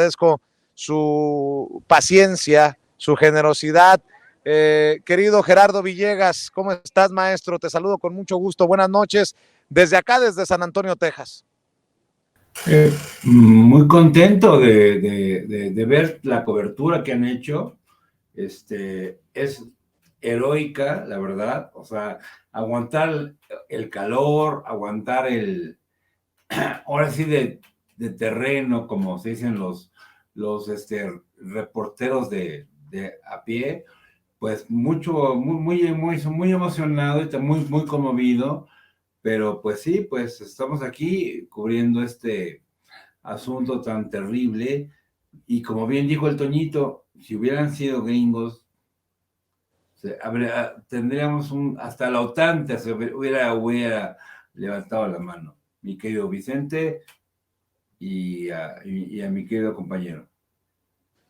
agradezco su paciencia, su generosidad. Querido Gerardo Villegas, ¿cómo estás, maestro? Te saludo con mucho gusto. Buenas noches desde acá, desde San Antonio, Texas. Muy contento de ver la cobertura que han hecho. Es heroica, la verdad. O sea, aguantar el calor, aguantar ahora sí de terreno, como se dicen los reporteros de a pie, pues muy emocionado y muy conmovido, pero pues sí, pues estamos aquí cubriendo este asunto tan terrible, y como bien dijo el Toñito, si hubieran sido gringos, tendríamos hasta la OTAN se hubiera levantado la mano, mi querido Vicente y a mi querido compañero.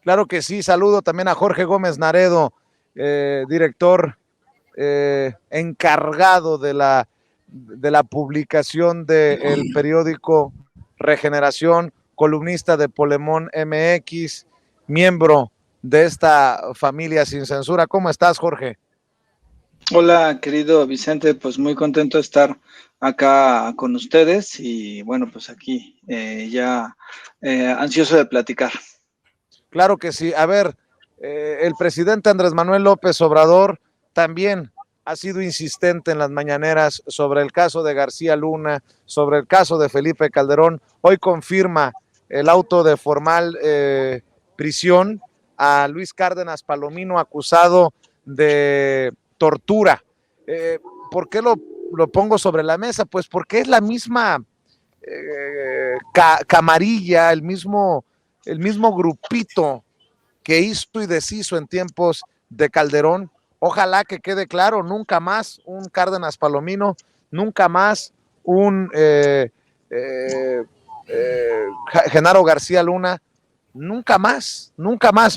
Claro que sí, saludo también a Jorge Gómez Naredo, director encargado de la publicación del periódico Regeneración, columnista de Polemón MX, miembro de esta familia sin censura. ¿Cómo estás, Jorge? Hola, querido Vicente, pues muy contento de estar acá con ustedes y bueno, pues aquí ya ansioso de platicar. Claro que sí. A ver, el presidente Andrés Manuel López Obrador también ha sido insistente en las mañaneras sobre el caso de García Luna, sobre el caso de Felipe Calderón. Hoy confirma el auto de formal prisión a Luis Cárdenas Palomino, acusado de tortura. ¿Por qué lo pongo sobre la mesa? Pues porque es la misma camarilla, el mismo grupito que hizo y deshizo en tiempos de Calderón. Ojalá que quede claro, nunca más un Cárdenas Palomino, nunca más un Genaro García Luna, nunca más,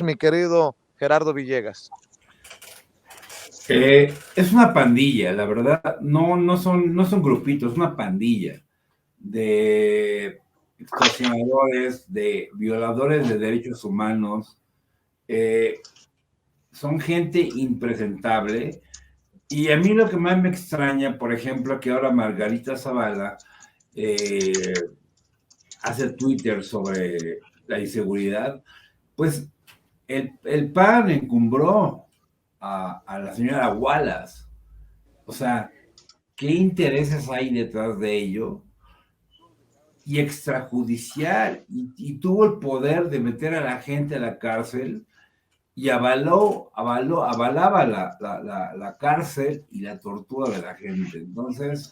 mi querido Gerardo Villegas. Es una pandilla, la verdad, no son grupitos, es una pandilla de extorsionadores, de violadores de derechos humanos. Son gente impresentable, y a mí lo que más me extraña, por ejemplo, que ahora Margarita Zavala hace Twitter sobre la inseguridad, pues el PAN encumbró a la señora Wallace. O sea, ¿qué intereses hay detrás de ello? Y extrajudicial, y tuvo el poder de meter a la gente a la cárcel, y avalaba la cárcel y la tortura de la gente. Entonces,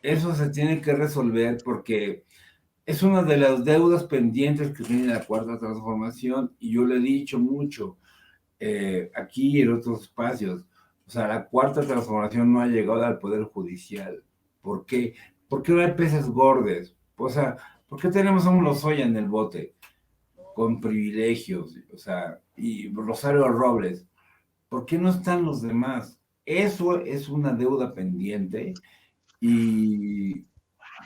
eso se tiene que resolver, porque es una de las deudas pendientes que tiene la Cuarta Transformación, y yo le he dicho mucho aquí y en otros espacios. O sea, la Cuarta Transformación no ha llegado al Poder Judicial. ¿Por qué? ¿Por qué no hay peces gordos? O sea, ¿por qué tenemos a un Lozoya en el bote con privilegios? O sea, y Rosario Robles. ¿Por qué no están los demás? Eso es una deuda pendiente, y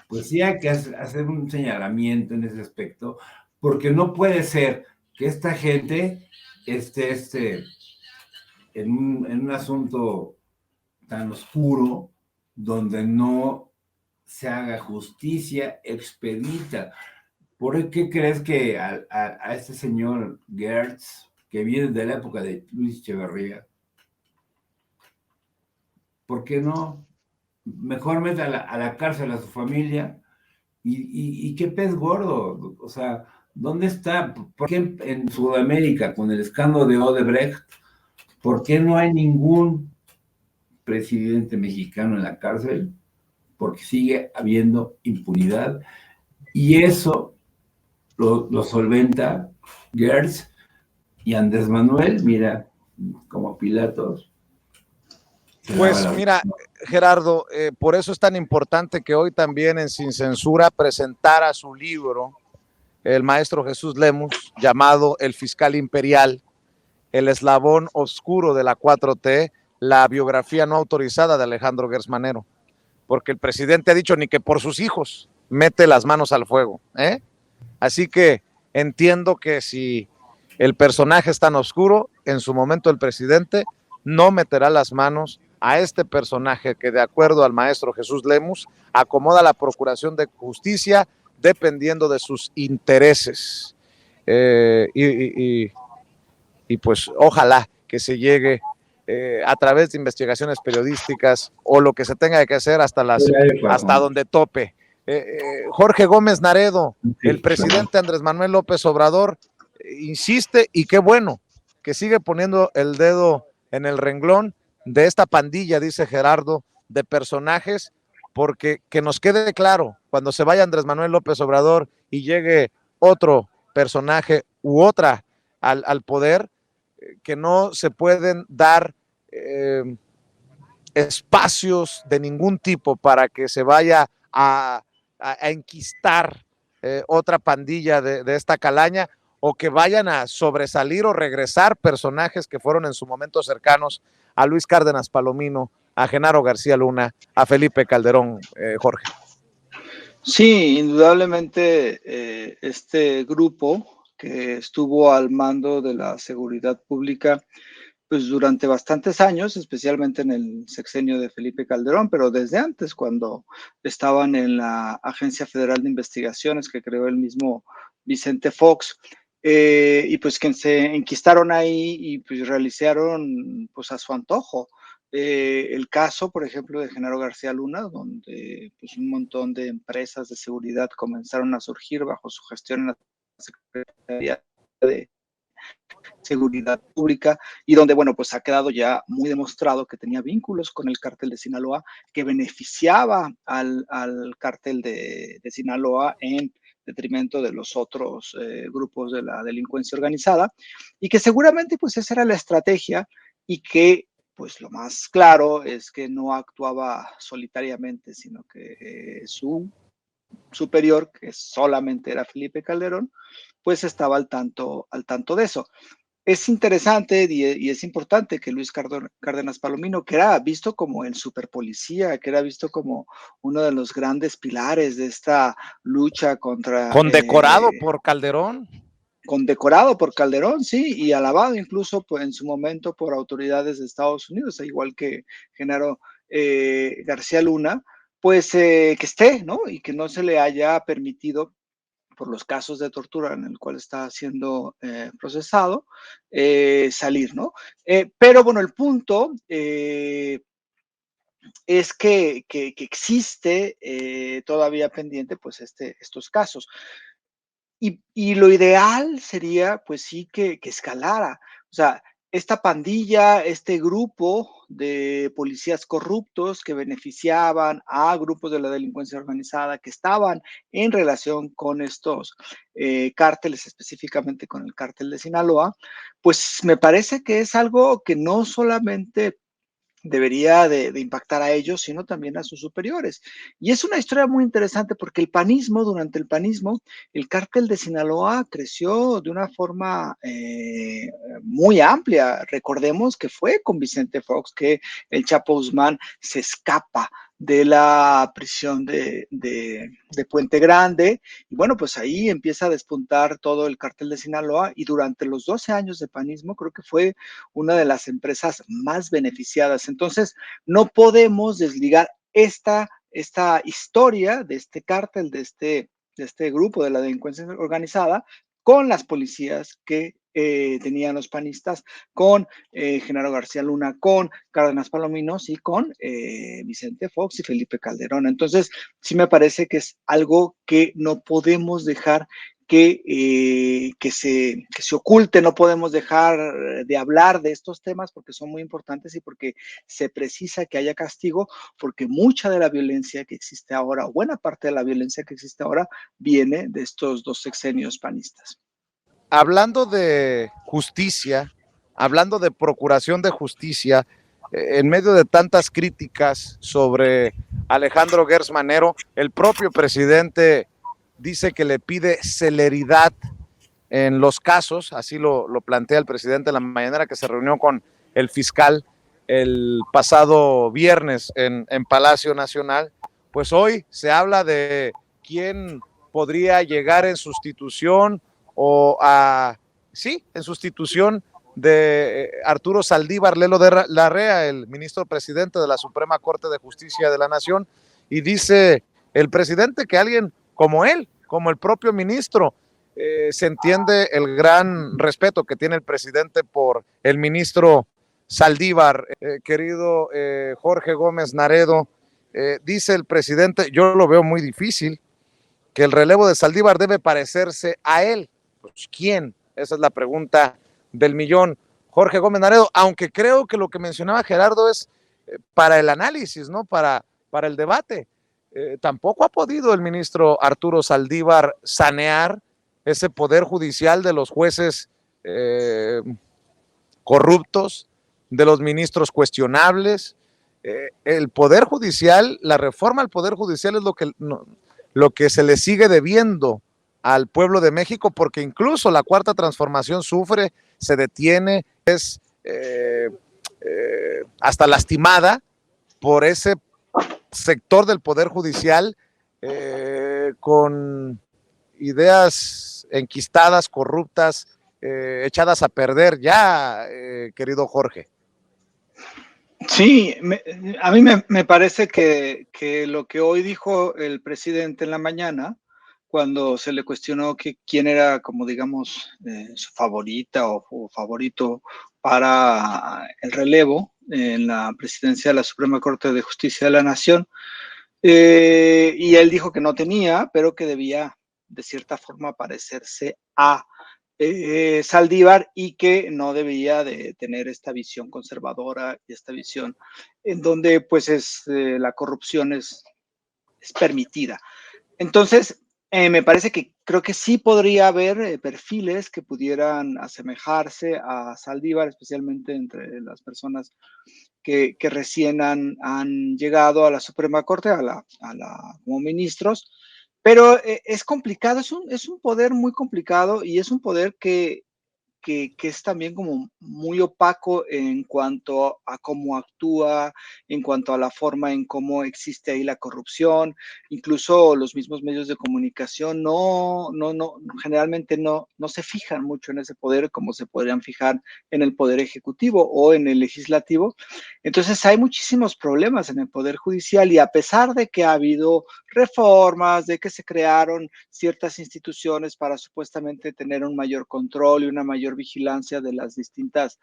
pues sí hay que hacer un señalamiento en ese aspecto, porque no puede ser que esta gente esté en un asunto tan oscuro, donde no se haga justicia expedita. ¿Por qué crees que a este señor Gertz, que viene de la época de Luis Echeverría, por qué no mejor mete a la cárcel a su familia? Y qué pez gordo, o sea, ¿dónde está? ¿Por qué en Sudamérica, con el escándalo de Odebrecht, por qué no hay ningún presidente mexicano en la cárcel? Porque sigue habiendo impunidad, y eso lo solventa Gertz y Andrés Manuel, mira, como Pilatos. Pues mira, Gerardo, por eso es tan importante que hoy también en Sin Censura presentara su libro el maestro Jesús Lemus, llamado El Fiscal Imperial, el eslabón oscuro de la 4T, la biografía no autorizada de Alejandro Gertz Manero, porque el presidente ha dicho ni que por sus hijos mete las manos al fuego, ¿eh? Así que entiendo que si el personaje es tan oscuro, en su momento el presidente no meterá las manos a este personaje que, de acuerdo al maestro Jesús Lemus, acomoda la Procuración de Justicia dependiendo de sus intereses. Y pues ojalá que se llegue a través de investigaciones periodísticas o lo que se tenga que hacer hasta donde tope. Jorge Gómez Naredo, el presidente Andrés Manuel López Obrador, insiste, y qué bueno que sigue poniendo el dedo en el renglón de esta pandilla, dice Gerardo, de personajes, porque que nos quede claro, cuando se vaya Andrés Manuel López Obrador y llegue otro personaje u otra al poder, que no se pueden dar espacios de ningún tipo para que se vaya a enquistar otra pandilla de esta calaña, o que vayan a sobresalir o regresar personajes que fueron en su momento cercanos a Luis Cárdenas Palomino, a Genaro García Luna, a Felipe Calderón, Jorge. Sí, indudablemente este grupo que estuvo al mando de la seguridad pública pues durante bastantes años, especialmente en el sexenio de Felipe Calderón, pero desde antes, cuando estaban en la Agencia Federal de Investigaciones que creó el mismo Vicente Fox, y pues que se enquistaron ahí y pues realizaron pues a su antojo. El caso, por ejemplo, de Genaro García Luna, donde pues un montón de empresas de seguridad comenzaron a surgir bajo su gestión en la Secretaría de Seguridad Pública, y donde, bueno, pues ha quedado ya muy demostrado que tenía vínculos con el cártel de Sinaloa, que beneficiaba al cártel de Sinaloa en detrimento de los otros grupos de la delincuencia organizada, y que seguramente pues esa era la estrategia, y que pues lo más claro es que no actuaba solitariamente, sino que su superior, que solamente era Felipe Calderón, pues estaba al tanto de eso. Es interesante y es importante que Luis Cárdenas Palomino, que era visto como el superpolicía, que era visto como uno de los grandes pilares de esta lucha contra... Condecorado por Calderón. Condecorado por Calderón, sí, y alabado incluso pues, en su momento por autoridades de Estados Unidos, igual que Genaro García Luna, pues que esté, ¿no? Y que no se le haya permitido por los casos de tortura en el cual está siendo procesado, salir, ¿no? Pero bueno, el punto es que existe todavía pendiente pues estos casos. Y lo ideal sería, pues sí, que escalara. O sea, esta pandilla, este grupo de policías corruptos que beneficiaban a grupos de la delincuencia organizada que estaban en relación con estos cárteles, específicamente con el cártel de Sinaloa, pues me parece que es algo que no solamente debería de impactar a ellos, sino también a sus superiores. Y es una historia muy interesante porque durante el panismo, el cártel de Sinaloa creció de una forma muy amplia. Recordemos que fue con Vicente Fox que el Chapo Guzmán se escapa de la prisión de Puente Grande, y bueno, pues ahí empieza a despuntar todo el cártel de Sinaloa, y durante los 12 años de panismo creo que fue una de las empresas más beneficiadas. Entonces, no podemos desligar esta historia de este cártel, de este grupo de la delincuencia organizada, con las policías que tenían los panistas, con Genaro García Luna, con Cárdenas Palominos y con Vicente Fox y Felipe Calderón. Entonces, sí me parece que es algo que no podemos dejar que se oculte, no podemos dejar de hablar de estos temas porque son muy importantes y porque se precisa que haya castigo, porque mucha de la violencia que existe ahora, o buena parte de la violencia que existe ahora, viene de estos dos sexenios panistas. Hablando de justicia, hablando de procuración de justicia, en medio de tantas críticas sobre Alejandro Gertz Manero, el propio presidente dice que le pide celeridad en los casos, así lo plantea el presidente en la mañanera que se reunió con el fiscal el pasado viernes en Palacio Nacional. Pues hoy se habla de quién podría llegar en sustitución o sí, en sustitución de Arturo Saldívar Lelo de Larrea, el ministro presidente de la Suprema Corte de Justicia de la Nación, y dice el presidente que alguien como él, como el propio ministro, se entiende el gran respeto que tiene el presidente por el ministro Saldívar. Querido Jorge Gómez Naredo, dice el presidente, yo lo veo muy difícil, que el relevo de Saldívar debe parecerse a él. Pues, ¿quién? Esa es la pregunta del millón. Jorge Gómez Naredo, aunque creo que lo que mencionaba Gerardo es para el análisis, ¿no? Para el debate. Tampoco ha podido el ministro Arturo Saldívar sanear ese poder judicial de los jueces corruptos, de los ministros cuestionables. El poder judicial, la reforma al poder judicial es lo que se le sigue debiendo al pueblo de México, porque incluso la Cuarta Transformación sufre, se detiene, es hasta lastimada por ese sector del Poder Judicial con ideas enquistadas, corruptas, echadas a perder ya, querido Jorge. Sí, a mí me parece que lo que hoy dijo el presidente en la mañana, cuando se le cuestionó quién era, como digamos, su favorita o favorito para el relevo en la presidencia de la Suprema Corte de Justicia de la Nación, y él dijo que no tenía, pero que debía de cierta forma parecerse a Saldívar y que no debía de tener esta visión conservadora y esta visión en donde pues la corrupción es permitida. Entonces, me parece que creo que sí podría haber perfiles que pudieran asemejarse a Saldívar, especialmente entre las personas que recién han llegado a la Suprema Corte, como ministros, pero es complicado, es un poder muy complicado y es un poder que es también como muy opaco en cuanto a cómo actúa, en cuanto a la forma en cómo existe ahí la corrupción, incluso los mismos medios de comunicación generalmente no se fijan mucho en ese poder como se podrían fijar en el poder ejecutivo o en el legislativo. Entonces hay muchísimos problemas en el poder judicial y a pesar de que ha habido reformas, de que se crearon ciertas instituciones para supuestamente tener un mayor control y una mayor vigilancia de las distintas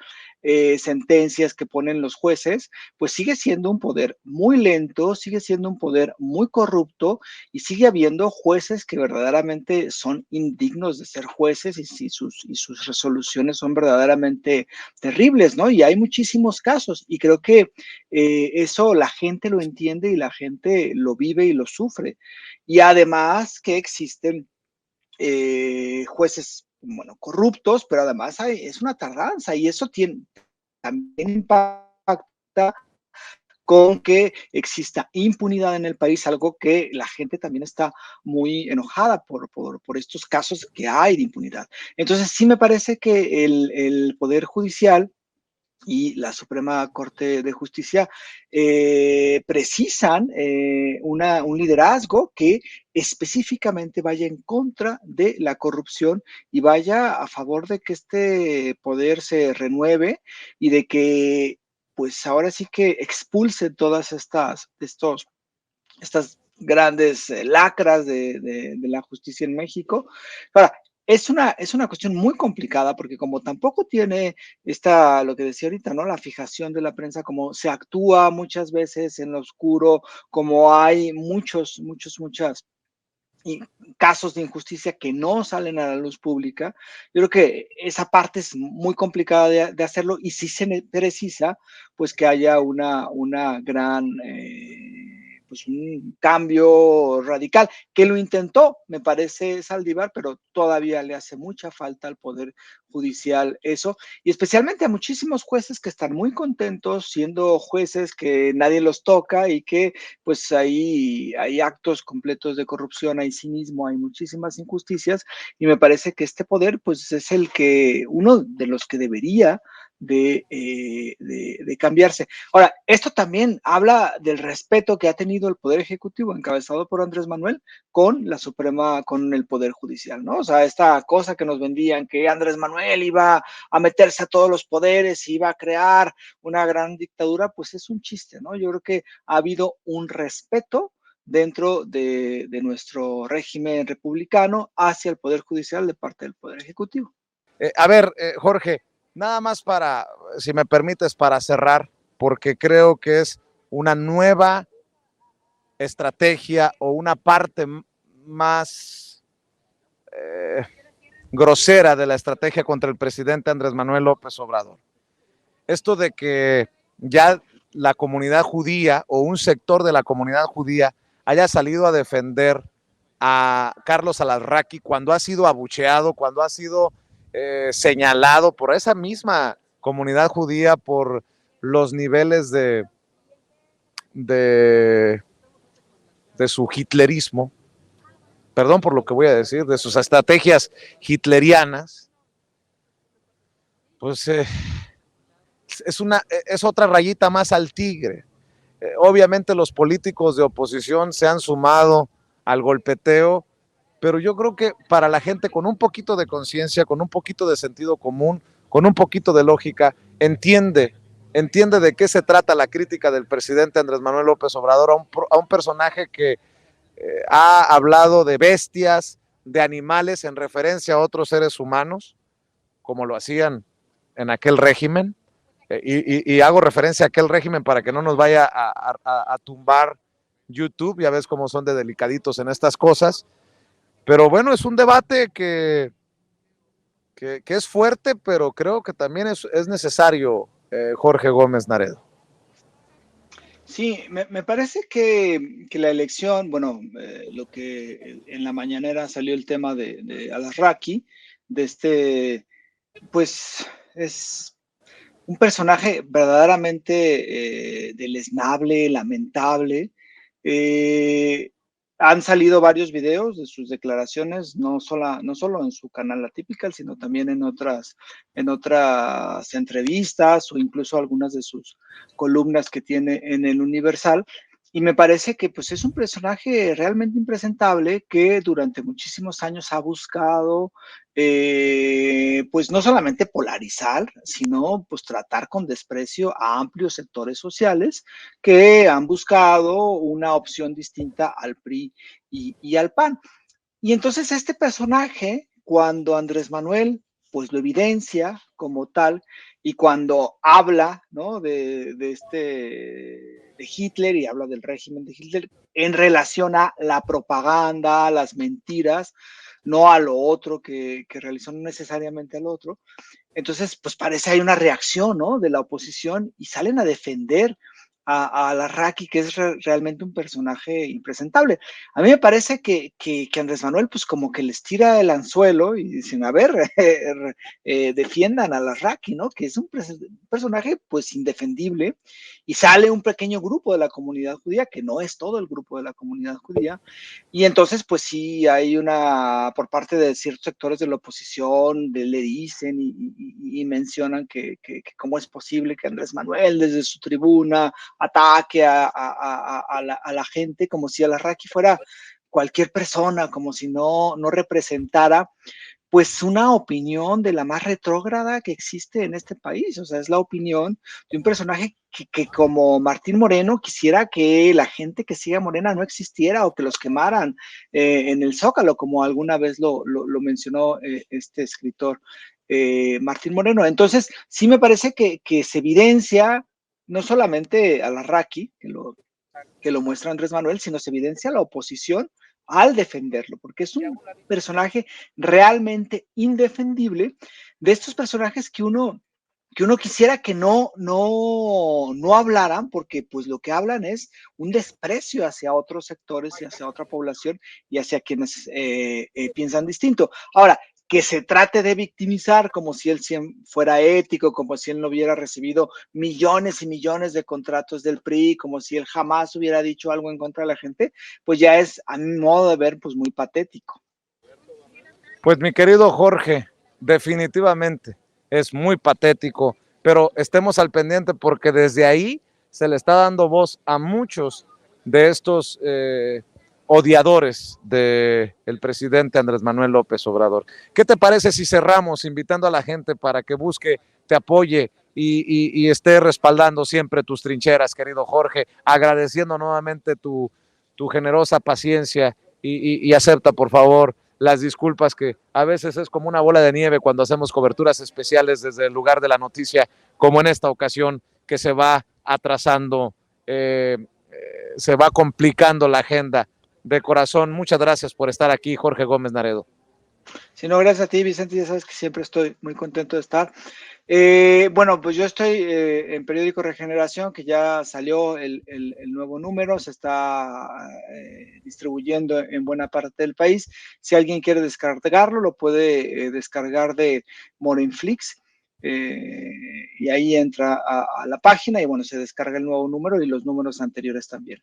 sentencias que ponen los jueces, pues sigue siendo un poder muy lento, sigue siendo un poder muy corrupto y sigue habiendo jueces que verdaderamente son indignos de ser jueces y sus resoluciones son verdaderamente terribles, ¿no? Y hay muchísimos casos y creo que eso la gente lo entiende y la gente lo vive y lo sufre. Y además que existen jueces, bueno, corruptos, pero además es una tardanza y eso también impacta con que exista impunidad en el país, algo que la gente también está muy enojada por estos casos que hay de impunidad. Entonces sí me parece que el Poder Judicial y la Suprema Corte de Justicia precisan un liderazgo que específicamente vaya en contra de la corrupción y vaya a favor de que este poder se renueve y de que pues ahora sí que expulse todas estas grandes lacras de la justicia en México. Ahora, es una cuestión muy complicada porque como tampoco tiene lo que decía ahorita, ¿no? La fijación de la prensa, como se actúa muchas veces en lo oscuro, como hay muchos casos de injusticia que no salen a la luz pública. Yo creo que esa parte es muy complicada de hacerlo y sí se precisa pues que haya una gran pues un cambio radical, que lo intentó, me parece, Saldívar, pero todavía le hace mucha falta al Poder Judicial eso, y especialmente a muchísimos jueces que están muy contentos siendo jueces que nadie los toca y que pues ahí hay actos completos de corrupción, hay cinismo, hay muchísimas injusticias, y me parece que este poder pues es uno de los que debería de cambiarse. Ahora, esto también habla del respeto que ha tenido el Poder Ejecutivo, encabezado por Andrés Manuel, con la Suprema, con el Poder Judicial, ¿no? O sea, esta cosa que nos vendían, que Andrés Manuel iba a meterse a todos los poderes, iba a crear una gran dictadura, pues es un chiste, ¿no? Yo creo que ha habido un respeto dentro de nuestro régimen republicano hacia el Poder Judicial de parte del Poder Ejecutivo. Jorge, nada más para, si me permites, para cerrar, porque creo que es una nueva estrategia o una parte más grosera de la estrategia contra el presidente Andrés Manuel López Obrador. Esto de que ya la comunidad judía o un sector de la comunidad judía haya salido a defender a Carlos Alarraqui cuando ha sido abucheado, cuando ha sido señalado por esa misma comunidad judía por los niveles de su hitlerismo, perdón por lo que voy a decir, de sus estrategias hitlerianas, pues es otra rayita más al tigre. Obviamente los políticos de oposición se han sumado al golpeteo, pero yo creo que para la gente con un poquito de conciencia, con un poquito de sentido común, con un poquito de lógica, entiende de qué se trata la crítica del presidente Andrés Manuel López Obrador a un personaje que ha hablado de bestias, de animales en referencia a otros seres humanos, como lo hacían en aquel régimen, y hago referencia a aquel régimen para que no nos vaya a tumbar YouTube, ya ves cómo son de delicaditos en estas cosas, pero bueno, es un debate que es fuerte, pero creo que también es necesario, Jorge Gómez Naredo. Sí, me parece que la elección, bueno, lo que en la mañanera salió el tema de Alarraqui, pues es un personaje verdaderamente deleznable, lamentable. Han salido varios videos de sus declaraciones, no solo en su canal Atípica, sino también en otras entrevistas o incluso algunas de sus columnas que tiene en el Universal. Y me parece que pues, es un personaje realmente impresentable que durante muchísimos años ha buscado pues no solamente polarizar, sino pues tratar con desprecio a amplios sectores sociales que han buscado una opción distinta al PRI y al PAN. Y entonces este personaje, cuando Andrés Manuel pues lo evidencia como tal, y cuando habla, ¿no? de Hitler y habla del régimen de Hitler en relación a la propaganda, a las mentiras, no a lo otro que realizó, no necesariamente al otro. Entonces, pues parece hay una reacción, ¿no? De la oposición y salen a defender a Alarraqui, que es realmente un personaje impresentable. A mí me parece que Andrés Manuel, pues como que les tira el anzuelo y dicen, a ver, defiendan a Alarraqui, ¿no? Que es un personaje, pues, indefendible, y sale un pequeño grupo de la comunidad judía, que no es todo el grupo de la comunidad judía, y entonces, pues sí, hay por parte de ciertos sectores de la oposición, le dicen y mencionan que cómo es posible que Andrés Manuel desde su tribuna ataque a la gente como si Alarraqui fuera cualquier persona, como si no representara pues una opinión de la más retrógrada que existe en este país. O sea, es la opinión de un personaje que como Martín Moreno quisiera que la gente que siga Morena no existiera o que los quemaran en el Zócalo, como alguna vez lo mencionó este escritor Martín Moreno. Entonces, sí me parece que se evidencia no solamente a Alarraqui, que lo muestra Andrés Manuel, sino se evidencia la oposición al defenderlo, porque es un personaje realmente indefendible, de estos personajes que uno quisiera que no hablaran, porque pues lo que hablan es un desprecio hacia otros sectores y hacia otra población y hacia quienes piensan distinto. Ahora, que se trate de victimizar como si él fuera ético, como si él no hubiera recibido millones y millones de contratos del PRI, como si él jamás hubiera dicho algo en contra de la gente, pues ya es, a mi modo de ver, pues muy patético. Pues mi querido Jorge, definitivamente es muy patético pero estemos al pendiente porque desde ahí se le está dando voz a muchos de estos odiadores del presidente Andrés Manuel López Obrador. ¿Qué te parece si cerramos invitando a la gente para que busque, te apoye y esté respaldando siempre tus trincheras, querido Jorge, agradeciendo nuevamente tu generosa paciencia y acepta, por favor, las disculpas que a veces es como una bola de nieve cuando hacemos coberturas especiales desde el lugar de la noticia, como en esta ocasión, que se va atrasando, se va complicando la agenda. De corazón, muchas gracias por estar aquí, Jorge Gómez Naredo. Sí, no, gracias a ti, Vicente, ya sabes que siempre estoy muy contento de estar. Bueno, pues yo estoy en Periódico Regeneración, que ya salió el nuevo número, se está distribuyendo en buena parte del país. Si alguien quiere descargarlo, lo puede descargar de Morenflix. Y ahí entra a la página y bueno, se descarga el nuevo número y los números anteriores también.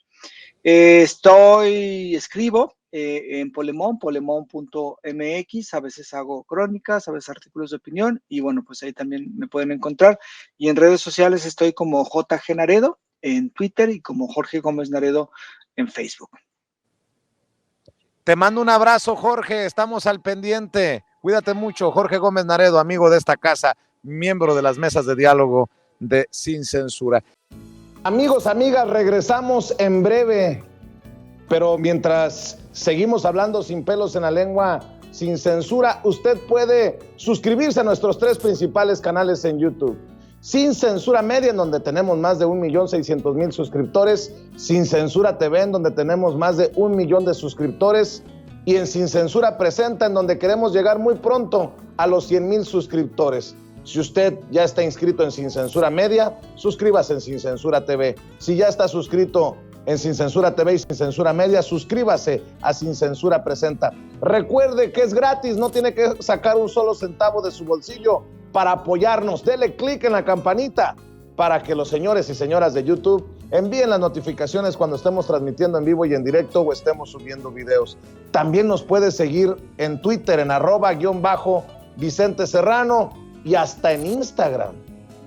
Escribo en polemon.mx, a veces hago crónicas, a veces artículos de opinión y bueno, pues ahí también me pueden encontrar. Y en redes sociales estoy como JG Naredo en Twitter y como Jorge Gómez Naredo en Facebook. Te mando un abrazo, Jorge, estamos al pendiente. Cuídate mucho, Jorge Gómez Naredo, amigo de esta casa, miembro de las mesas de diálogo de Sin Censura. Amigos, amigas, regresamos en breve, pero mientras seguimos hablando sin pelos en la lengua, sin censura, usted puede suscribirse a nuestros 3 principales canales en YouTube. Sin Censura Media, en donde tenemos más de 1,600,000 suscriptores, Sin Censura TV, en donde tenemos más de 1 millón de suscriptores, y en Sin Censura Presenta, en donde queremos llegar muy pronto a los 100,000 suscriptores. Si usted ya está inscrito en Sin Censura Media, suscríbase en Sin Censura TV. Si ya está suscrito en Sin Censura TV y Sin Censura Media, suscríbase a Sin Censura Presenta. Recuerde que es gratis, no tiene que sacar un solo centavo de su bolsillo para apoyarnos. Dele clic en la campanita para que los señores y señoras de YouTube envíen las notificaciones cuando estemos transmitiendo en vivo y en directo o estemos subiendo videos. También nos puede seguir en Twitter en @Vicente Serrano y hasta en Instagram.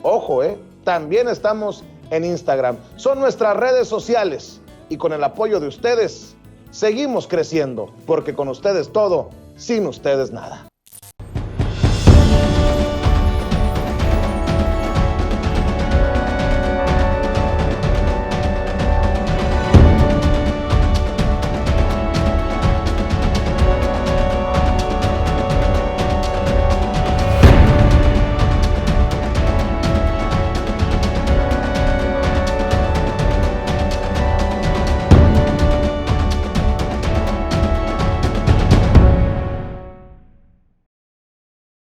Ojo, también estamos en Instagram. Son nuestras redes sociales y con el apoyo de ustedes seguimos creciendo, porque con ustedes todo, sin ustedes nada.